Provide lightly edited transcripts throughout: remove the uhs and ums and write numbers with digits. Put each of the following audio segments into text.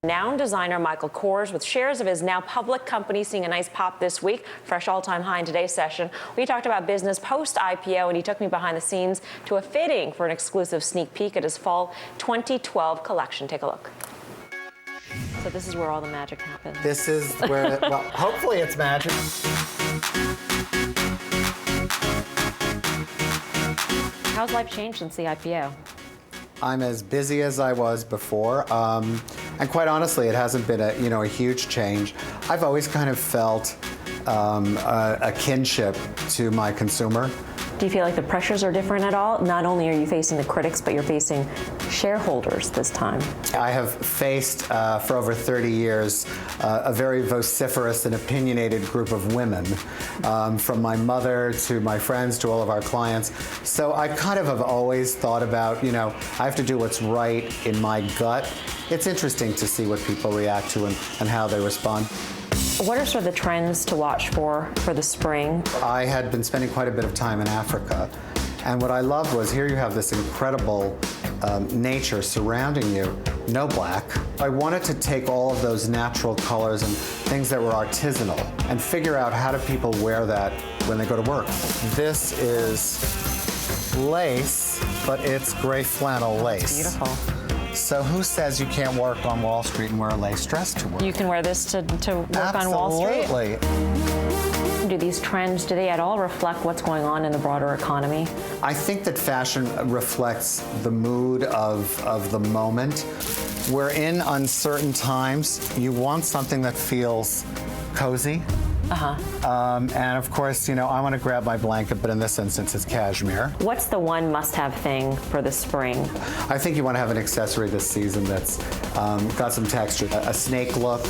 Renowned designer Michael Kors, with shares of his now public company seeing a nice pop this week, fresh all-time high in today's session. We talked about business post-IPO, and he took me behind the scenes to a fitting for an exclusive sneak peek at his fall 2012 collection. Take a look. So this is where all the magic happens. This is where, well, hopefully it's magic. How's life changed since the IPO? I'm as busy as I was before, and quite honestly, it hasn't been a huge change. I've always kind of felt a kinship to my consumer. Do you feel like the pressures are different at all? Not only are you facing the critics, but you're facing shareholders this time. I have faced, for over 30 years, a very vociferous and opinionated group of women, from my mother to my friends to all of our clients. So I kind of have always thought about, I have to do what's right in my gut. It's interesting to see what people react to and how they respond. What are sort of the trends to watch for the spring? I had been spending quite a bit of time in Africa, and what I loved was here you have this incredible nature surrounding you, no black. I wanted to take all of those natural colors and things that were artisanal and figure out how do people wear that when they go to work. This is lace, but it's gray flannel lace. Beautiful. So who says you can't work on Wall Street and wear a lace dress to work? You can wear this to work Absolutely. on Wall Street? Absolutely. Do these trends, do they at all reflect what's going on in the broader economy? I think that fashion reflects the mood of the moment. We're in uncertain times. You want something that feels cozy. And of course, I want to grab my blanket, but in this instance, it's cashmere. What's the one must-have thing for the spring? I think you want to have an accessory this season that's got some texture. A snake look.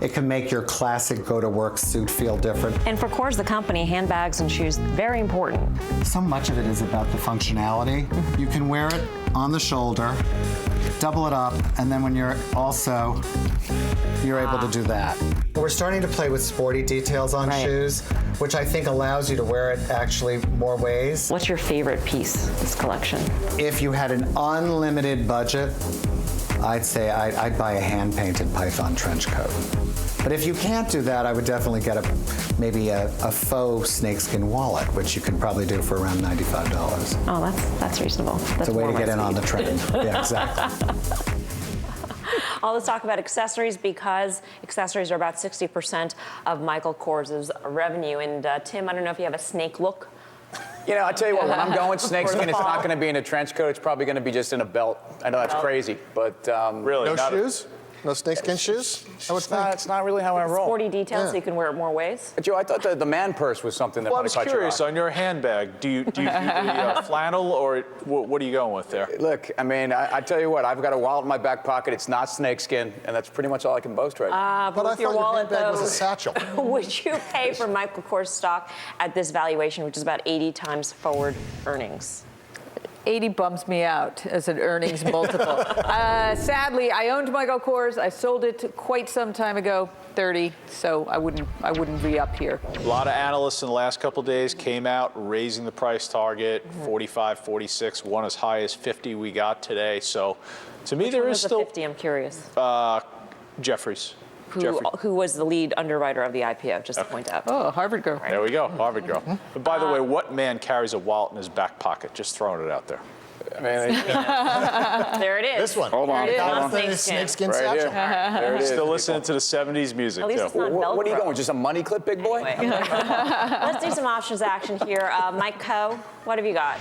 It can make your classic go-to-work suit feel different. And for Kors, the company, handbags and shoes, very important. So much of it is about the functionality. You can wear it on the shoulder, double it up, and then when you're able to do that. We're starting to play with sporty details on shoes, which I think allows you to wear it actually more ways. What's your favorite piece of this collection? If you had an unlimited budget, I'd say I'd buy a hand-painted python trench coat. But if you can't do that, I would definitely get maybe a faux snakeskin wallet, which you can probably do for around $95. Oh, that's reasonable. That's it's a way to get in on the trend. Yeah, exactly. All this talk about accessories because accessories are about 60% of Michael Kors' revenue. And Tim, I don't know if you have a snake look. I tell you what, when I'm going snakeskin, it's not going to be in a trench coat. It's probably going to be just in a belt. I know that's crazy, but really, no shoes? No snakeskin shoes? It's not really how I roll. Sporty details, so you can wear it more ways. Joe, I thought the man purse was something that might might catch your eye. I was curious, on your handbag, do you do the flannel, or what are you going with there? Look, I tell you what, I've got a wallet in my back pocket. It's not snakeskin, and that's pretty much all I can boast right now. But with your wallet, handbag was a satchel. Would you pay for Michael Kors stock at this valuation, which is about 80 times forward earnings? 80 bums me out as an earnings multiple. Sadly, I owned Michael Kors. I sold it quite some time ago, 30. So I wouldn't re-up here. A lot of analysts in the last couple of days came out raising the price target, 45, 46, one as high as 50 we got today. So to me, there is still 50. I'm curious. Jeffries. Who was the lead underwriter of the IPO, just to point out. Oh, Harvard girl. There we go, Harvard girl. But by the way, what man carries a wallet in his back pocket? Just throwing it out there. There it is. This one. Hold on. Snakeskin satchel. There it is. Still listening to the 70s music. At least it's not Velcro. What are you going, just a money clip, big boy? Let's do some options action here. Mike Coe, what have you got?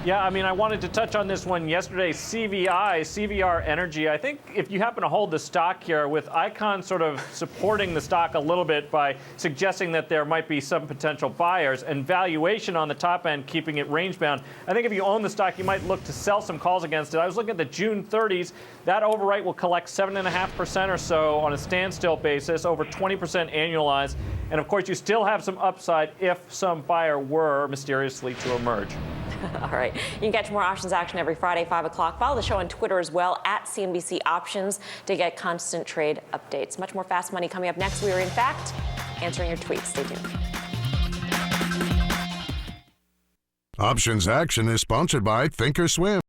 Yeah, I wanted to touch on this one yesterday. CVR Energy. I think if you happen to hold the stock here, with Icon sort of supporting the stock a little bit by suggesting that there might be some potential buyers, and valuation on the top end keeping it range bound, I think if you own the stock, you might look to sell some calls against it. I was looking at the June 30s. That overwrite will collect 7.5% or so on a standstill basis, over 20% annualized. And of course, you still have some upside if some buyer were mysteriously to emerge. All right. You can catch more options action every Friday, 5 o'clock. Follow the show on Twitter as well, at CNBC Options, to get constant trade updates. Much more Fast Money coming up next. We are, in fact, answering your tweets. Stay tuned. Options Action is sponsored by Thinkorswim.